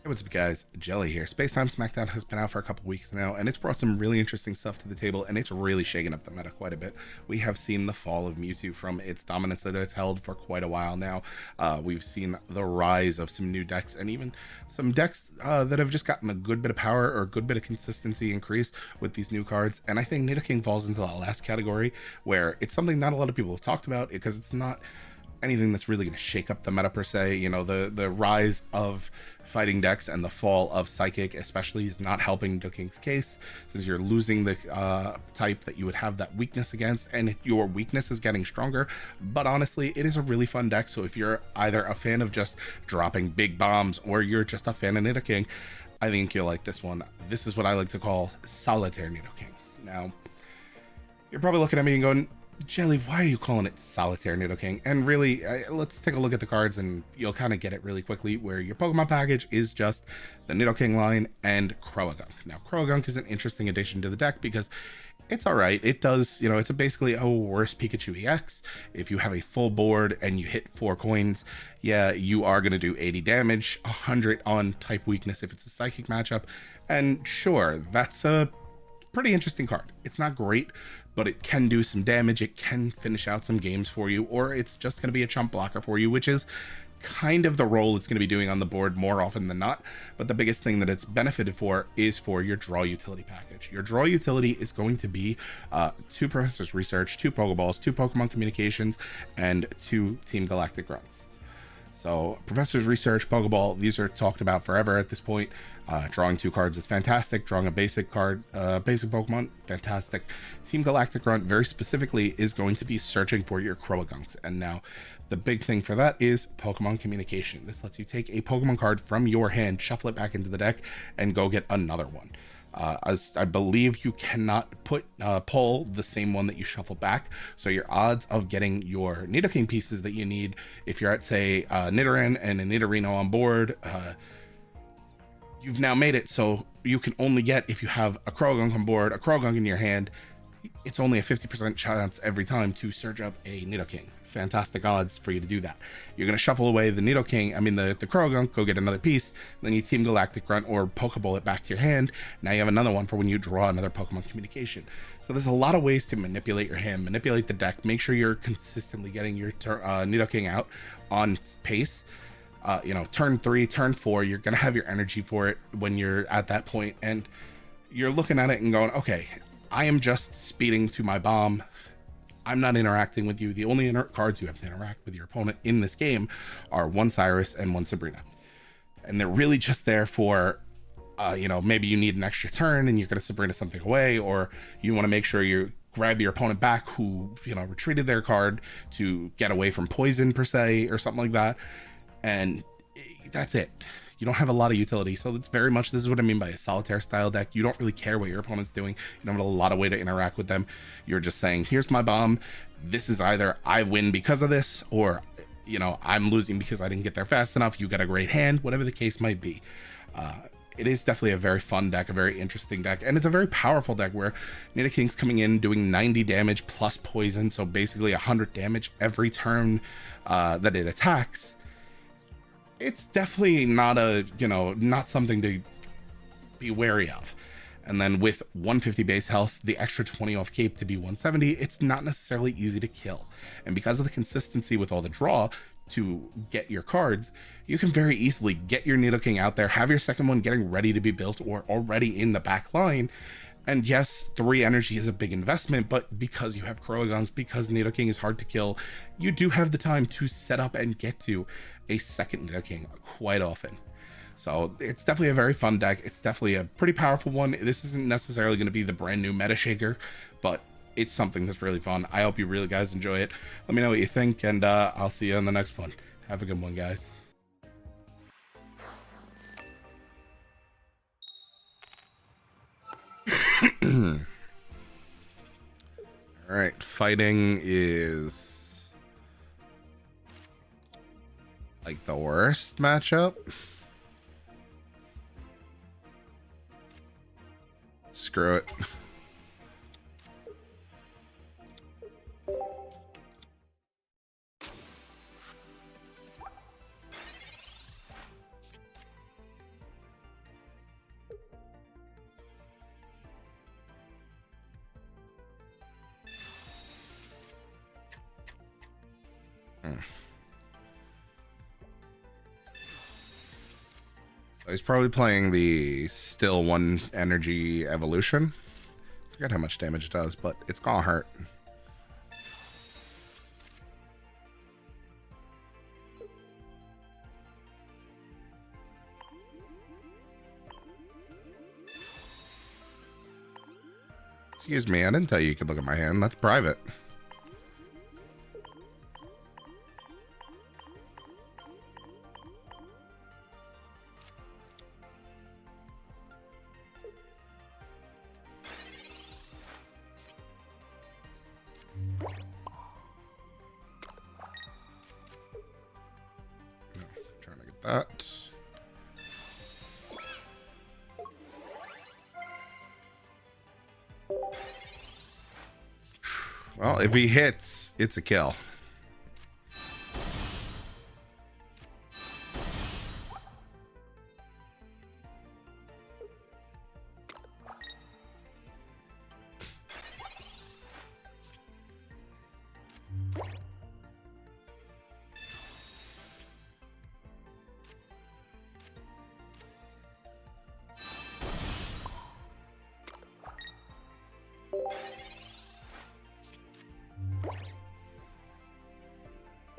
Hey, what's up, guys? Jelly here. Spacetime Smackdown has been out for a couple weeks now, and it's brought some really interesting stuff to the table, and it's really shaken up the meta quite a bit. We have seen the fall of Mewtwo from its dominance that it's held for quite a while now. We've seen the rise of some new decks, and even some decks that have just gotten a good bit of power or a good bit of consistency increase with these new cards. And I think Nidoking falls into that last category, where it's something not a lot of people have talked about because it's not anything that's really going to shake up the meta per se. You know, the rise of fighting decks and the fall of Psychic especially is not helping Nidoking's case, since you're losing the type that you would have that weakness against, and your weakness is getting stronger. But honestly, it is a really fun deck, so if you're either a fan of just dropping big bombs or you're just a fan of Nidoking, I think you'll like this one. This is what I like to call Solitaire Nidoking. Now, you're probably looking at me and going, Jelly, why are you calling it Solitaire Nidoking? And really, let's take a look at the cards and you'll kind of get it really quickly, where your Pokemon package is just the Nidoking line and Croagunk. Now, Croagunk is an interesting addition to the deck because it's all right. It does, you know, it's basically a worse Pikachu EX. If you have a full board and you hit 4 coins, yeah, you are going to do 80 damage, 100 on type weakness if it's a Psychic matchup. And sure, that's a pretty interesting card. It's not great, but it can do some damage. It can finish out some games for you, or it's just going to be a chump blocker for you, which is kind of the role it's going to be doing on the board more often than not. But the biggest thing that it's benefited for is for your draw utility package. Your draw utility is going to be 2 Professor's Research, 2 Pokeballs, 2 Pokemon Communications, and 2 Team Galactic Grunts. So Professor's Research, Pokeball, these are talked about forever at this point. Drawing 2 cards is fantastic. Drawing a basic card, basic Pokemon, fantastic. Team Galactic Grunt, very specifically, is going to be searching for your Croagunks. And now, the big thing for that is Pokemon Communication. This lets you take a Pokemon card from your hand, shuffle it back into the deck, and go get another one. As I believe you cannot pull the same one that you shuffle back, so your odds of getting your Nidoking pieces that you need, if you're at, say, Nidoran and a Nidorino on board, you've now made it so you can only get, if you have a Croagunk on board, a Croagunk in your hand, it's only a 50% chance every time to search up a Nidoking. Fantastic odds for you to do that. You're going to shuffle away the Nidoking, the Croagunk, go get another piece, then you Team Galactic Grunt or Pokeball it back to your hand. Now you have another one for when you draw another Pokemon Communication. So there's a lot of ways to manipulate your hand, manipulate the deck, make sure you're consistently getting your Nidoking out on pace. Turn 3, turn 4, you're going to have your energy for it when you're at that point, and you're looking at it and going, okay, I am just speeding to my bomb. I'm not interacting with you. The only cards you have to interact with your opponent in this game are 1 Cyrus and 1 Sabrina. And they're really just there for, maybe you need an extra turn and you're going to Sabrina something away, or you want to make sure you grab your opponent back who, retreated their card to get away from poison per se, or something like that. And that's it. You don't have a lot of utility. So it's very much, this is what I mean by a solitaire style deck. You don't really care what your opponent's doing. You don't have a lot of way to interact with them. You're just saying, here's my bomb. This is either I win because of this, or, I'm losing because I didn't get there fast enough. You got a great hand, whatever the case might be. It is definitely a very fun deck, a very interesting deck, and it's a very powerful deck where Nidoking's coming in doing 90 damage plus poison, so basically 100 damage every turn that it attacks. It's definitely not not something to be wary of. And then with 150 base health, the extra 20 off cape to be 170, it's not necessarily easy to kill. And because of the consistency with all the draw to get your cards, you can very easily get your Nidoking out there, have your second one getting ready to be built or already in the back line. And yes, 3 energy is a big investment, but because you have Croagunks, because Nidoking is hard to kill, you do have the time to set up and get to a second Nidoking quite often. So it's definitely a very fun deck. It's definitely a pretty powerful one. This isn't necessarily going to be the brand new meta shaker, but it's something that's really fun. I hope you really guys enjoy it. Let me know what you think, and I'll see you on the next one. Have a good one, guys. All right, fighting is like the worst matchup. Screw it. He's probably playing the still 1 energy evolution. Forget how much damage it does, but it's gonna hurt. Excuse me, I didn't tell you could look at my hand. That's private. Trying to get that. Well, if he hits, it's a kill.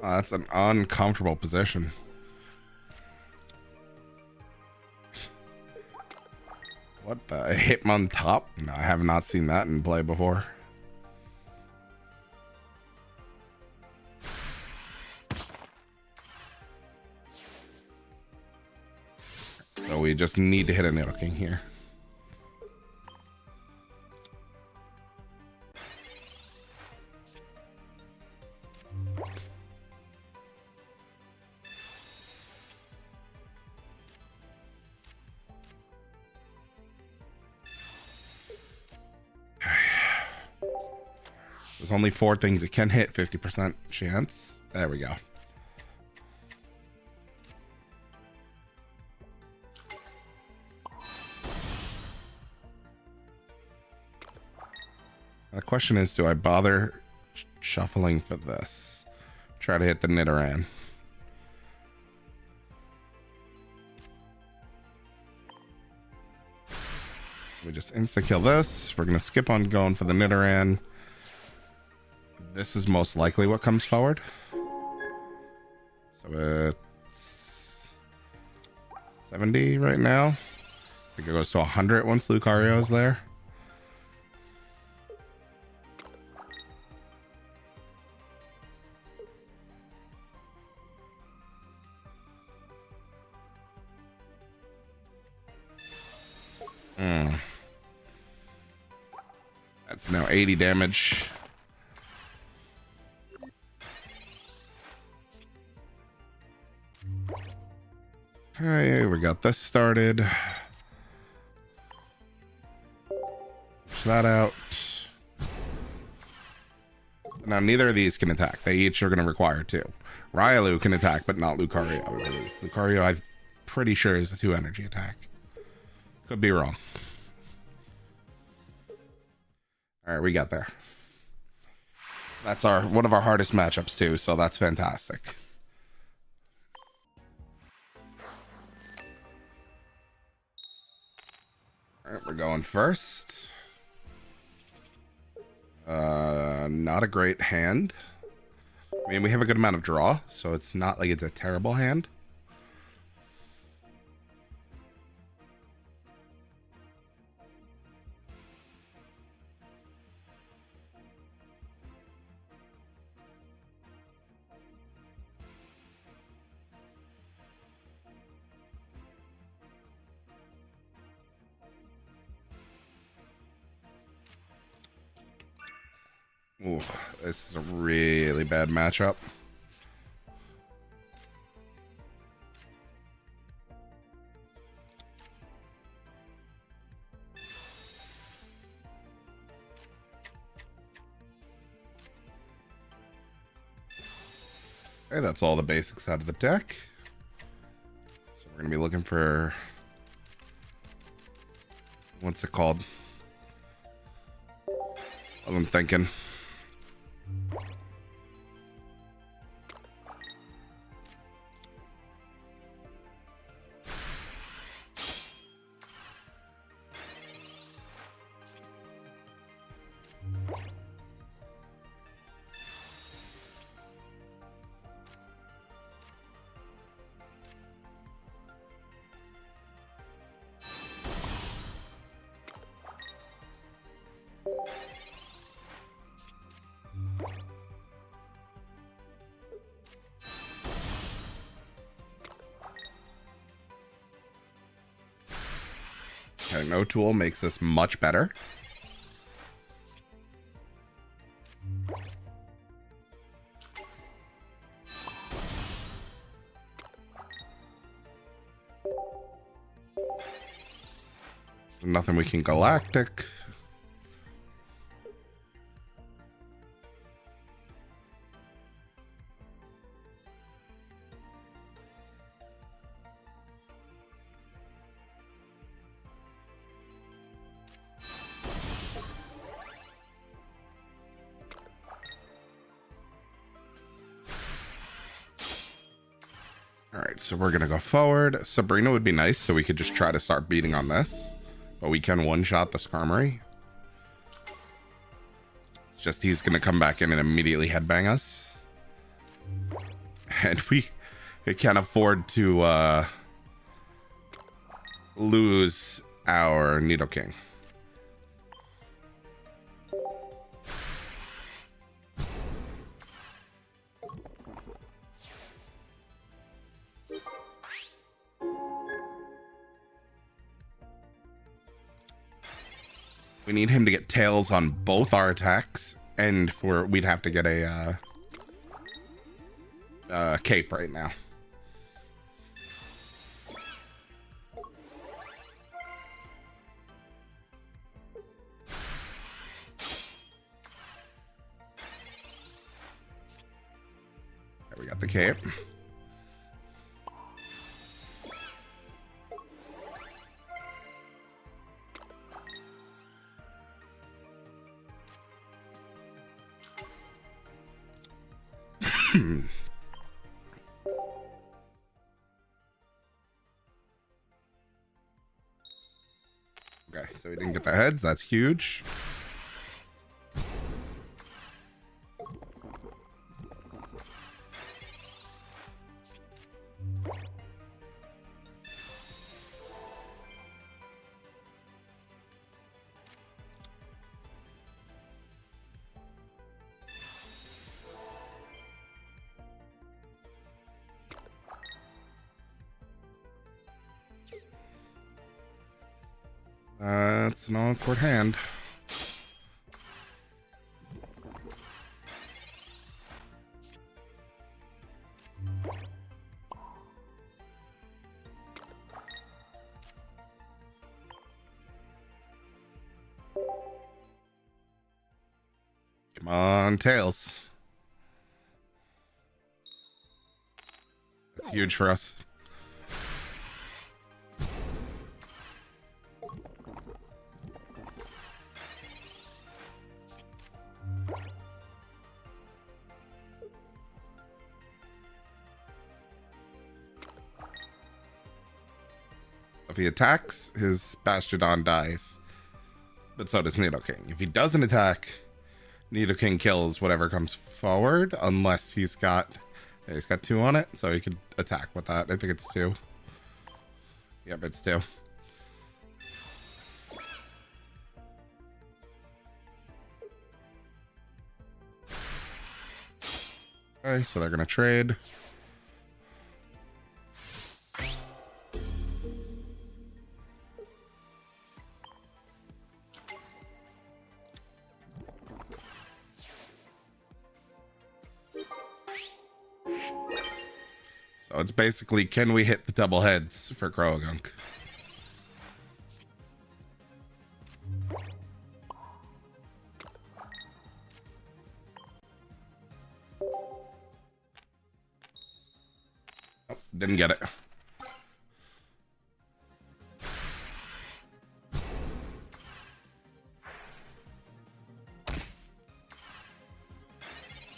That's an uncomfortable position. What the Hitmon top? No, I have not seen that in play before. So we just need to hit a Nidoking here. There's only 4 things it can hit, 50% chance. There we go. The question is, do I bother shuffling for this? Try to hit the Nidoran. We just insta-kill this. We're going to skip on going for the Nidoran. This is most likely what comes forward. So it's 70 right now. I think it goes to 100 once Lucario is there. That's now 80 damage. Hey, we got this started. Push that out. Now, neither of these can attack. They each are going to require 2. Ryalu can attack, but not Lucario, I believe. Lucario, I'm pretty sure, is a 2 energy attack. Could be wrong. All right, we got there. That's one of our hardest matchups, too, so that's fantastic. All right, we're going first. Not a great hand. I mean, we have a good amount of draw, so it's not like it's a terrible hand. Ooh, this is a really bad matchup. Okay, that's all the basics out of the deck. So we're going to be looking for... What's it called? I'm thinking. Okay, no tool makes this much better. Nothing we can galactic. All right, so we're gonna go forward. Sabrina would be nice, so we could just try to start beating on this. But we can one-shot the Skarmary. It's just he's gonna come back in and immediately headbang us. And we can't afford to lose our Nidoking. We need him to get tails on both our attacks, and we'd have to get a cape right now. There, we got the cape. Okay, so we didn't get the heads. That's huge. That's an awkward hand. Come on, tails. That's huge for us. If he attacks, his Bastiodon dies. But so does Nidoking. If he doesn't attack, Nidoking kills whatever comes forward, unless he's got 2 on it, so he could attack with that. I think it's 2. Yep, it's 2. Okay, so they're gonna trade. So it's basically, can we hit the double heads for Croagunk? Oh, didn't get it.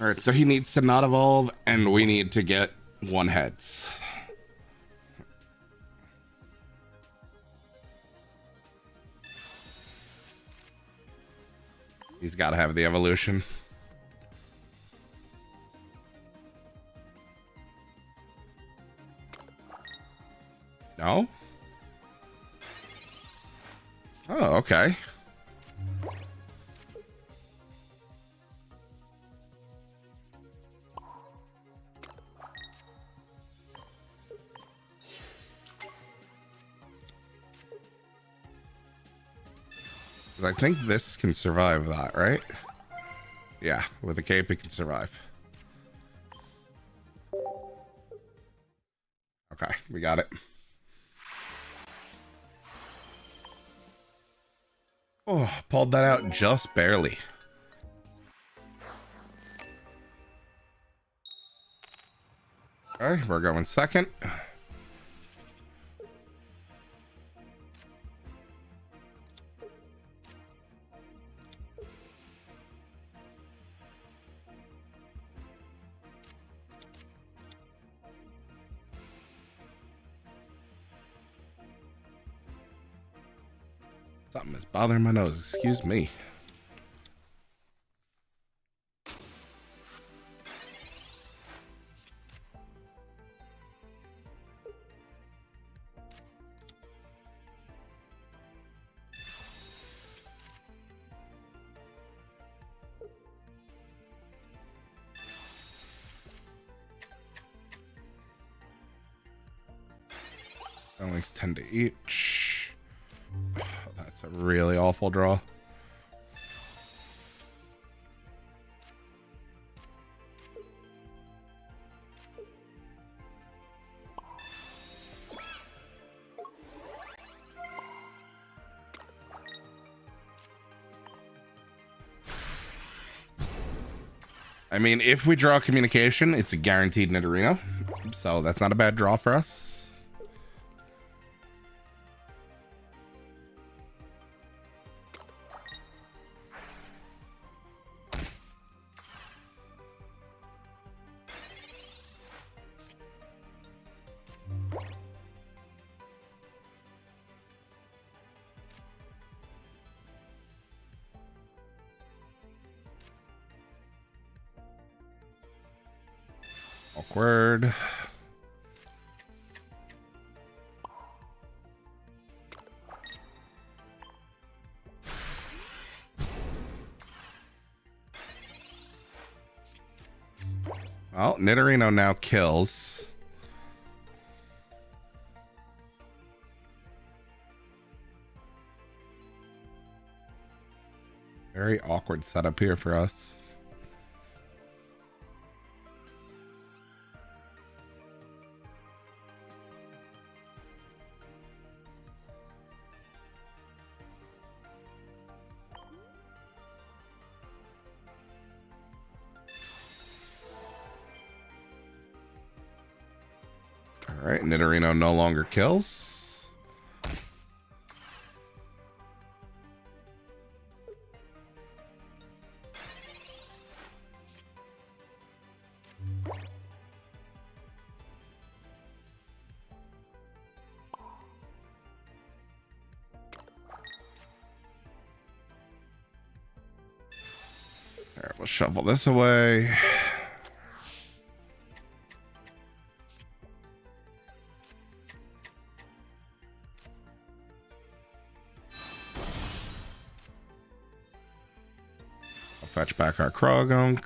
All right, so he needs to not evolve, and we need to get 1 heads. He's got to have the evolution. No? Oh, okay. I think this can survive that, right? Yeah, with a cape it can survive. Okay, we got it. Oh, pulled that out just barely. Okay, we're going second. Something is bothering my nose, excuse me. Only 10 to each. Oh, that's a really awful draw. I mean, if we draw communication, it's a guaranteed Nidorino. So that's not a bad draw for us. Awkward. Well, Nidorino now kills. Very awkward setup here for us. All right, Nidorino no longer kills. All right, we'll shuffle this away. Fetch back our Krogunk.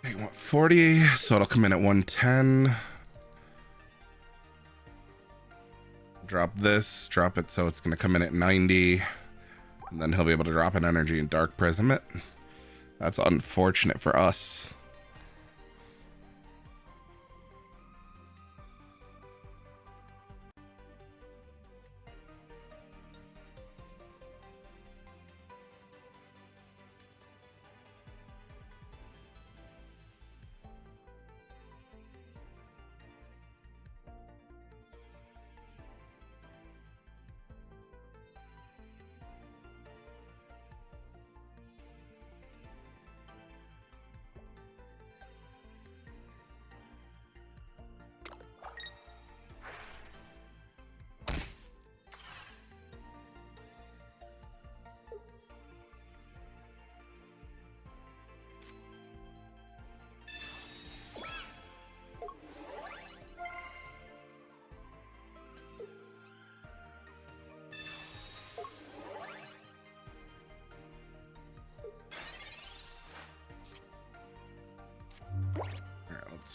They want 40, so it'll come in at 110. Drop this, drop it so it's going to come in at 90. And then he'll be able to drop an energy and Dark Prism it. That's unfortunate for us.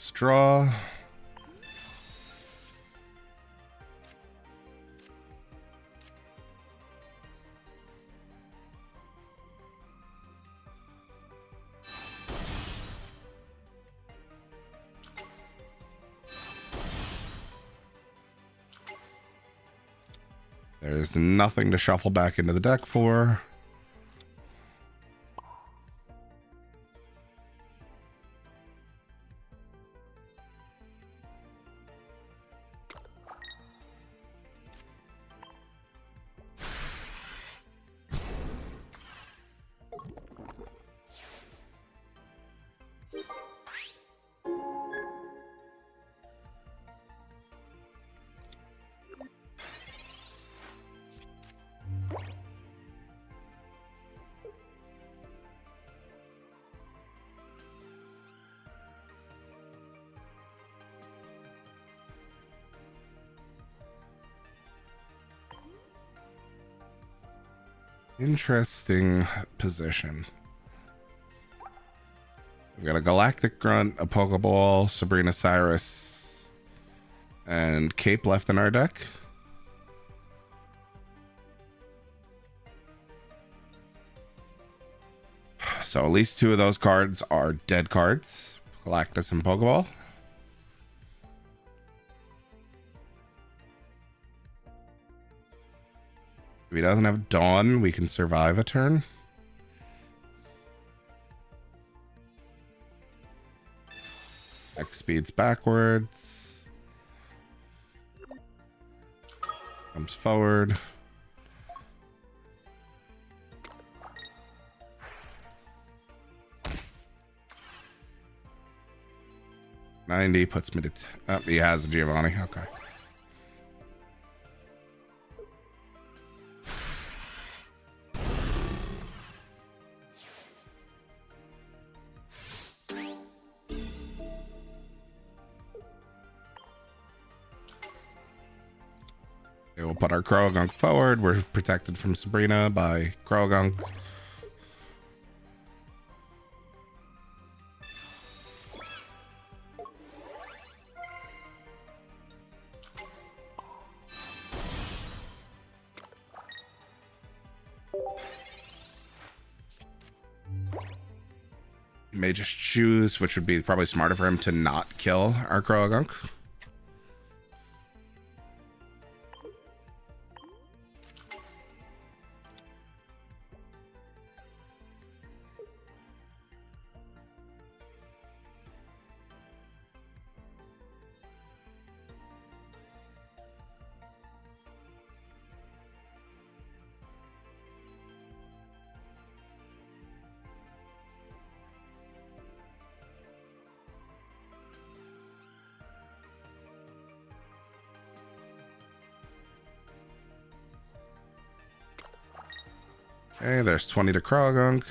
Let's draw. There's nothing to shuffle back into the deck for. Interesting position. We've got a Galactic Grunt, a Pokeball, Sabrina Cyrus, and Cape left in our deck. So at least two of those cards are dead cards. Galactus and Pokeball. If he doesn't have Dawn, we can survive a turn. X speeds backwards. Comes forward. $90 puts me to... Oh, he has a Giovanni. Okay. Okay, we'll put our Croagunk forward. We're protected from Sabrina by Croagunk. He may just choose, which would be probably smarter for him to not kill our Croagunk. Okay, there's 20 to Croagunk.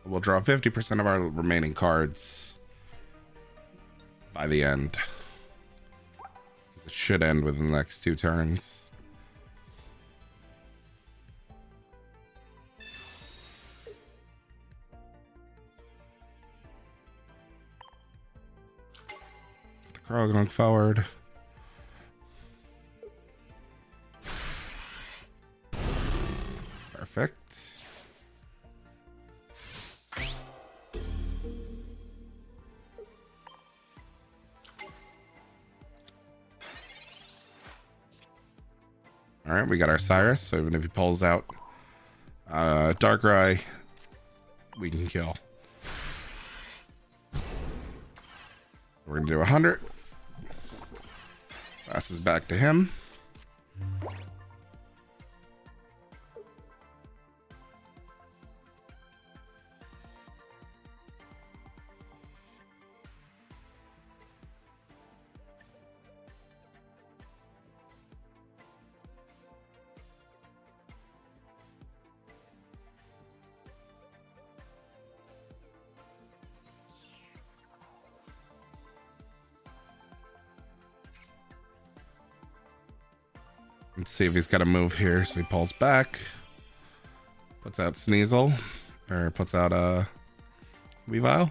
We'll draw 50% of our remaining cards by the end. It should end within the next 2 turns. Croagunk forward. Perfect. All right, we got our Cyrus, so even if he pulls out Darkrai, we can kill. We're gonna do 100. Passes back to him. Let's see if he's got a move here. So he pulls back, puts out Sneasel, or puts out Weevile.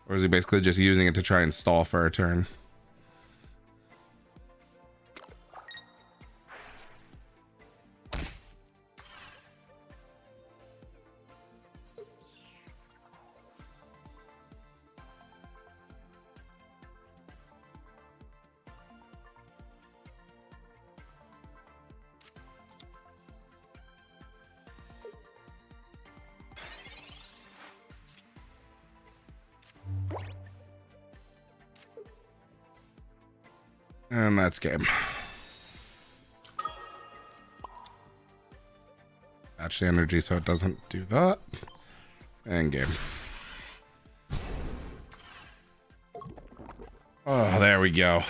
Or is he basically just using it to try and stall for a turn? And that's game. Match the energy so it doesn't do that. And game. Oh, there we go.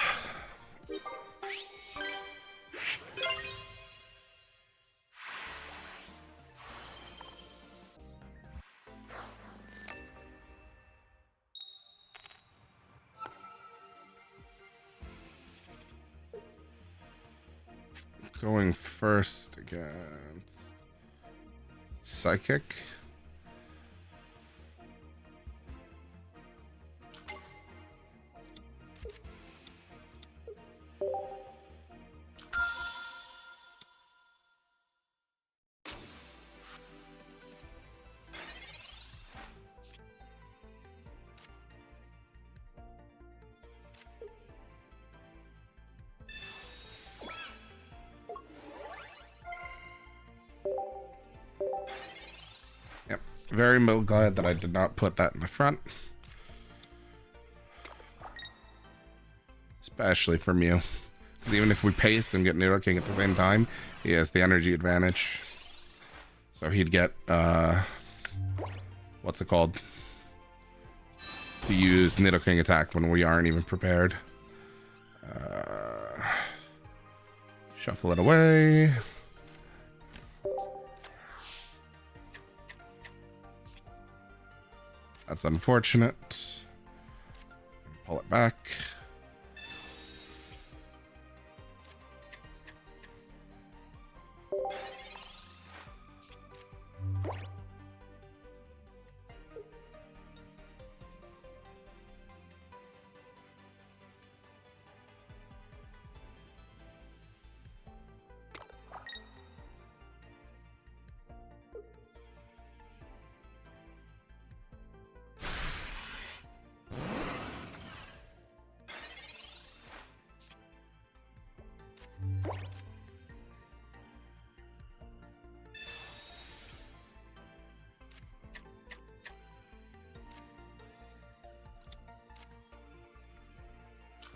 Going first against Psychic. Very glad that I did not put that in the front. Especially for Mew. Because even if we pace and get Nidoking at the same time, he has the energy advantage. So he'd get, what's it called? To use Nidoking attack when we aren't even prepared. Shuffle it away. That's unfortunate. Pull it back.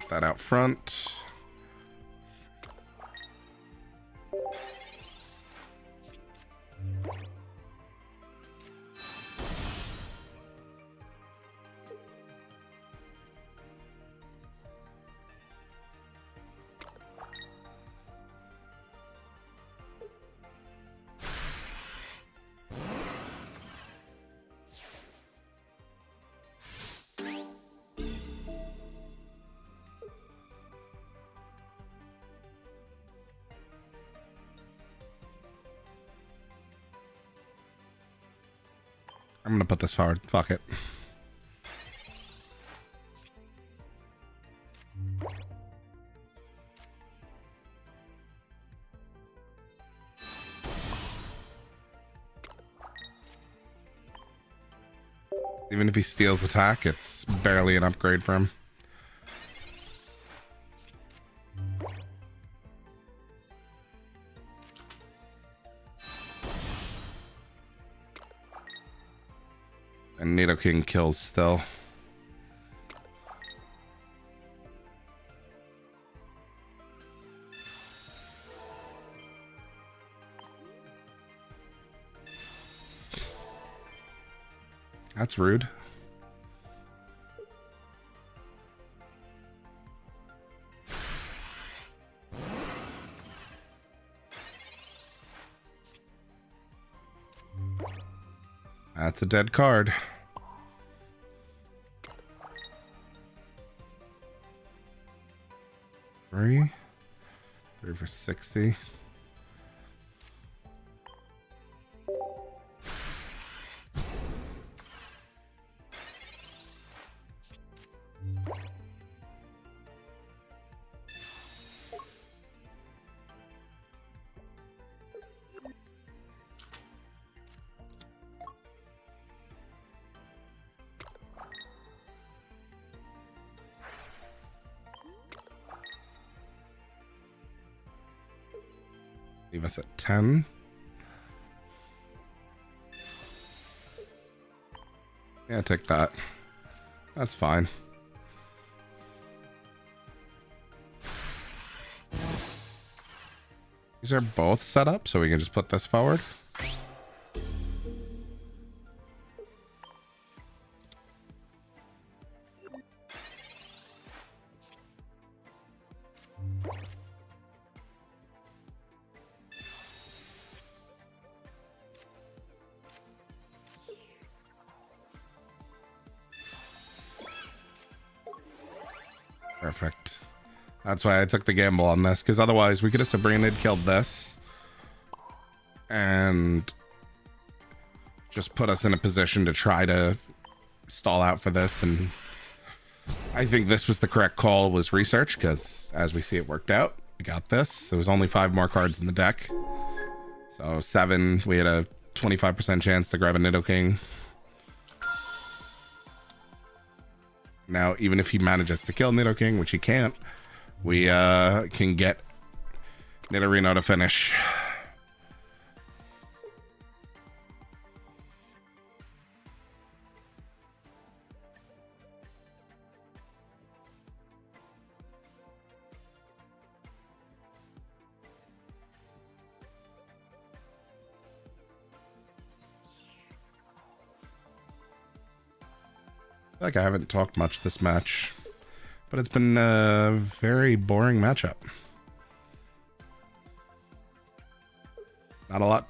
That out front. I'm gonna put this forward. Fuck it. Even if he steals attack, it's barely an upgrade for him. And Nidoking kills still. That's rude. That's a dead card. Three. 3 for 60. Leave us at 10. Yeah, take that. That's fine. These are both set up, so we can just put this forward. Perfect. That's why I took the gamble on this, because otherwise we could have Sabrina killed this and just put us in a position to try to stall out for this. And I think this was the correct call, was research, because as we see, it worked out. We got this. There was only 5 more cards in the deck, so 7. We had a 25% chance to grab a Nidoking. Now, even if he manages to kill Nidoking, which he can't, we can get Nidorino to finish. Like, I haven't talked much this match, but it's been a very boring matchup. Not a lot.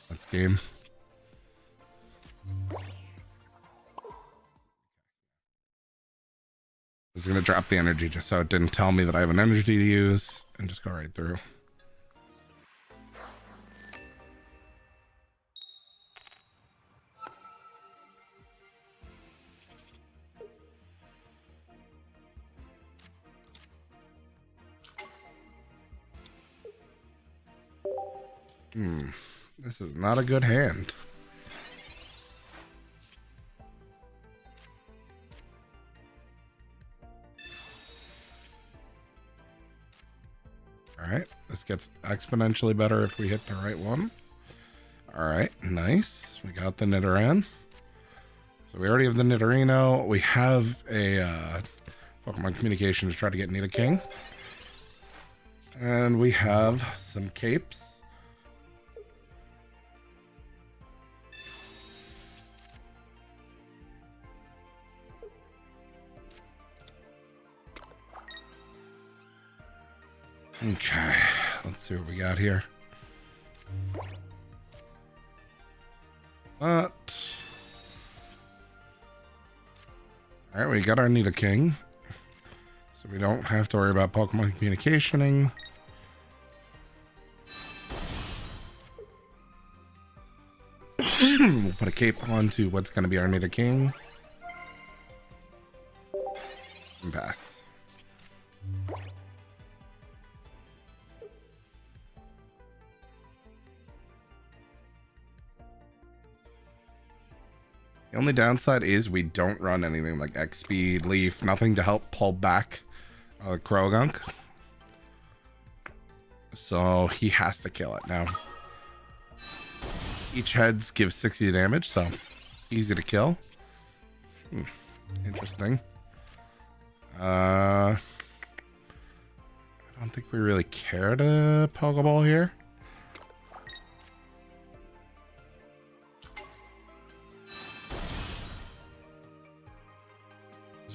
That's game. I was going to drop the energy just so it didn't tell me that I have an energy to use, and just go right through. This is not a good hand. Alright, this gets exponentially better if we hit the right one. Alright, nice. We got the Nidoran. So we already have the Nidorino. We have a Pokemon Communication to try to get Nidoking. And we have some capes. Okay, let's see what we got here. But alright, we got our Nidoking, so we don't have to worry about Pokemon communicationing. We'll put a cape onto what's going to be our Nidoking. And pass. The only downside is we don't run anything like X Speed, Leaf, nothing to help pull back Croagunk. So he has to kill it now. Each heads gives 60 damage, so easy to kill. Interesting. I don't think we really care to Pokeball here.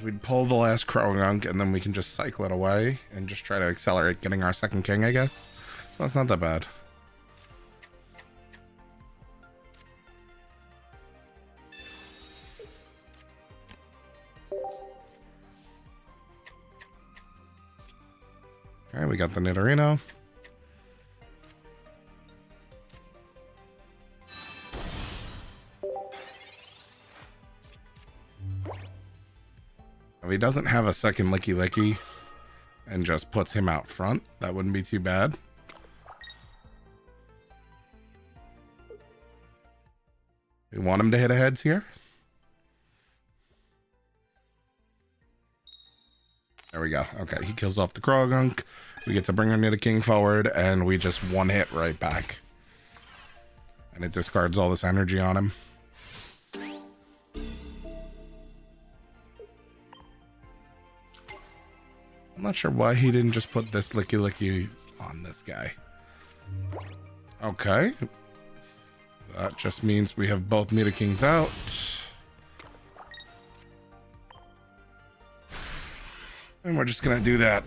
We'd pull the last Croagunk and then we can just cycle it away and just try to accelerate getting our second king, I guess. So that's not that bad. All right, we got the Nidorino. If he doesn't have a second Lickilicky and just puts him out front, that wouldn't be too bad. We want him to hit a heads here. There we go. Okay, he kills off the Croagunk. We get to bring our Nidoking forward, and we just one hit right back. And it discards all this energy on him. I'm not sure why he didn't just put this Lickilicky on this guy. Okay. That just means we have both Nidokings out. And we're just gonna do that.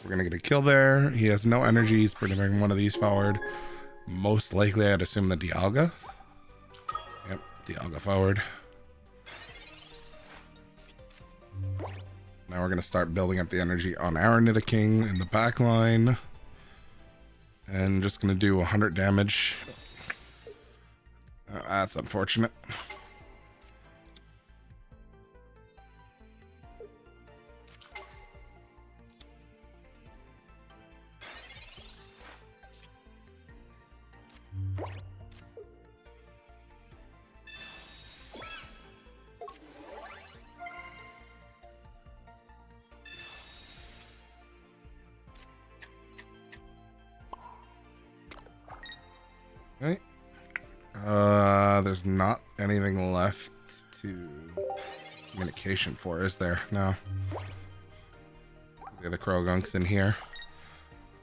We're gonna get a kill there. He has no energy. He's bringing one of these forward. Most likely, I'd assume the Dialga. Yep, Dialga forward. Now we're gonna start building up the energy on our Nidoking in the back line. And just gonna do 100 damage. That's unfortunate. Okay. There's not anything left to communication for, is there? No. The other Croagunk's in here.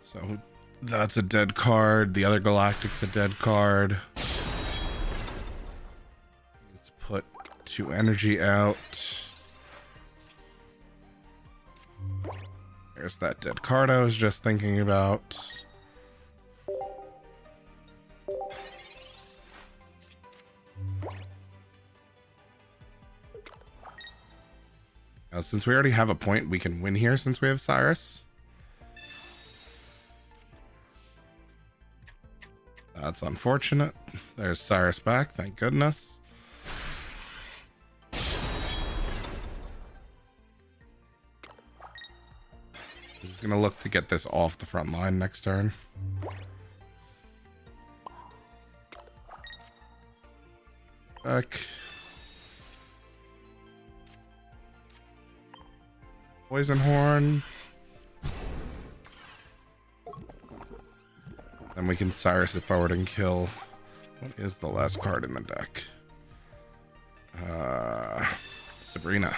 So that's a dead card. The other Galactic's a dead card. Let's put 2 energy out. There's that dead card I was just thinking about. Now, since we already have a point, we can win here since we have Cyrus. That's unfortunate. There's Cyrus back, thank goodness. He's gonna look to get this off the front line next turn. Back. Poison Horn. Then we can Cyrus it forward and kill. What is the last card in the deck? Sabrina.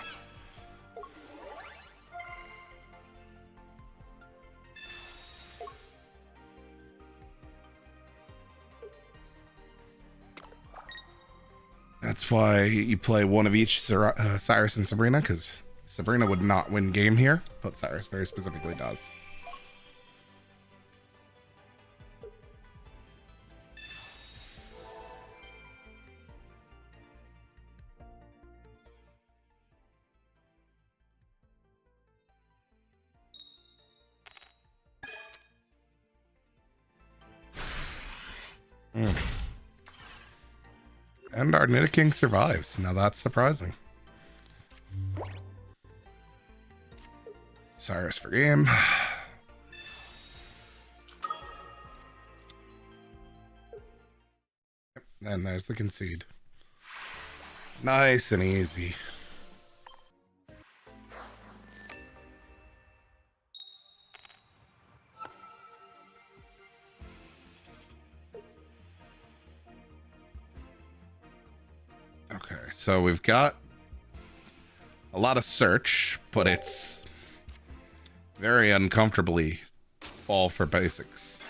That's why you play one of each Cyrus and Sabrina, because Sabrina would not win game here, but Cyrus very specifically does. And our Nidoking survives. Now that's surprising. Cyrus for game. And there's the concede. Nice and easy. Okay, so we've got a lot of search, but it's very uncomfortably all for basics.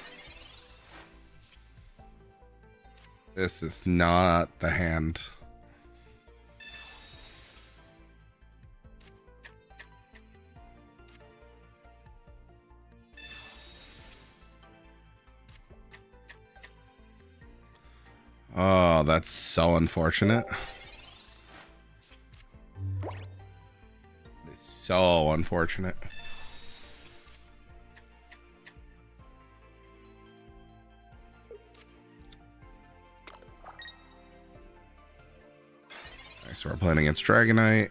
This is not the hand. Oh, that's so unfortunate. It's so unfortunate. Okay, so we're playing against Dragonite.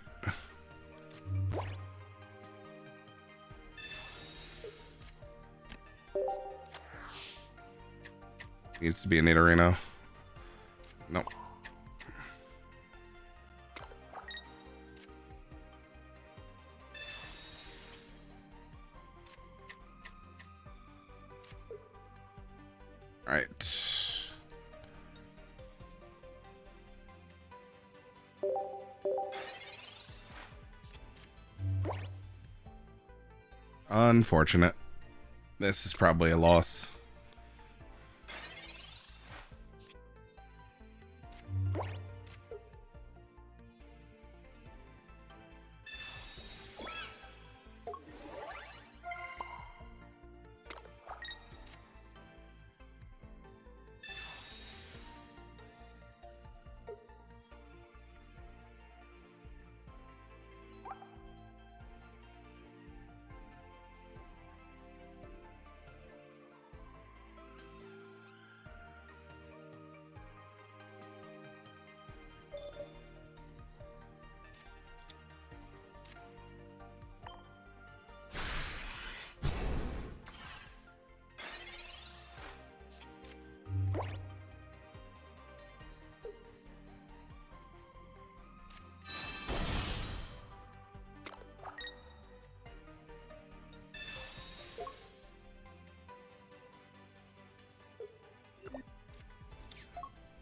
Needs to be a Nidorino. Nope. All right. Unfortunate. This is probably a loss.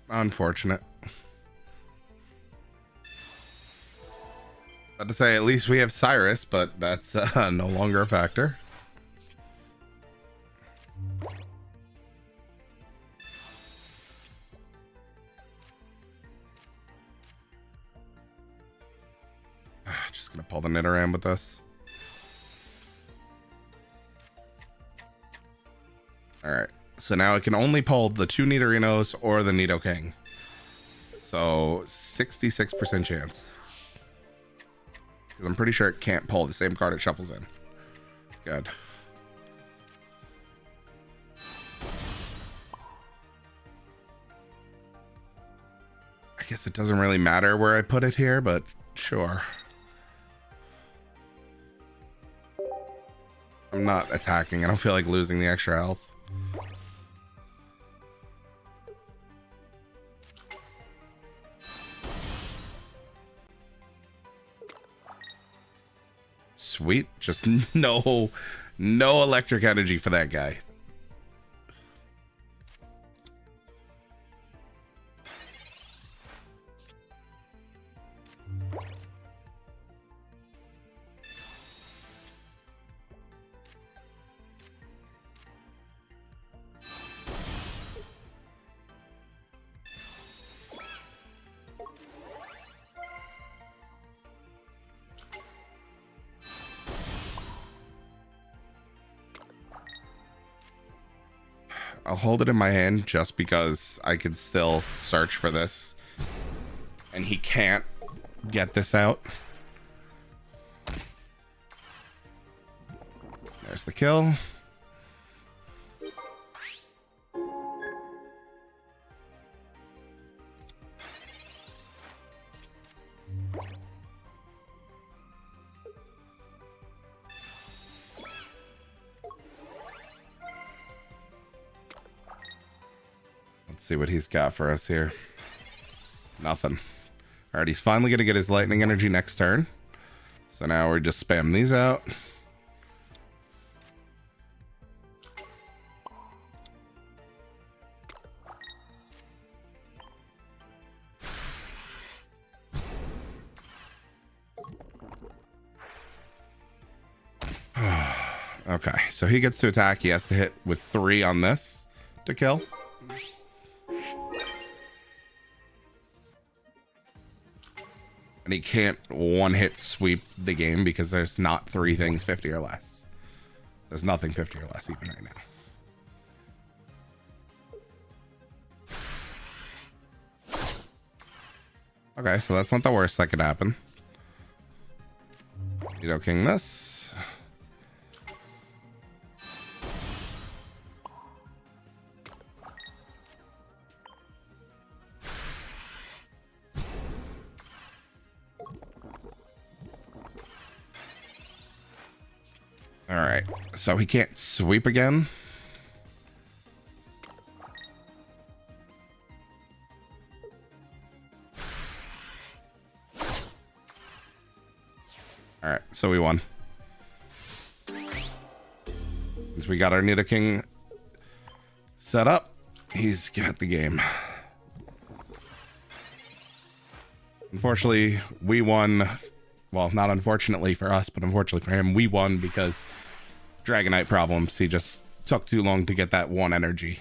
Unfortunate. About to say, at least we have Cyrus, but that's no longer a factor. Just gonna pull the Nidoran with us. Alright, so now I can only pull the 2 Nidorinos or the Nidoking. So 66% chance. Because I'm pretty sure it can't pull the same card it shuffles in. Good. I guess it doesn't really matter where I put it here, but sure. I'm not attacking. I don't feel like losing the extra health. Sweet. Just no electric energy for that guy. I'll hold it in my hand just because I can still search for this. And he can't get this out. There's the kill. Let's see what he's got for us here. Nothing. All right, he's finally going to get his lightning energy next turn. So now we're just spam these out. Okay, so he gets to attack. He has to hit with 3 on this to kill. And he can't one-hit sweep the game because there's not 3 things 50 or less. There's nothing 50 or less even right now. Okay, so that's not the worst that could happen. Nidoking this. All right, so he can't sweep again. All right, so we won. Since we got our Nidoking set up, he's got the game. Unfortunately, we won. Well, not unfortunately for us, but unfortunately for him, we won because Dragonite problems. He just took too long to get that one energy.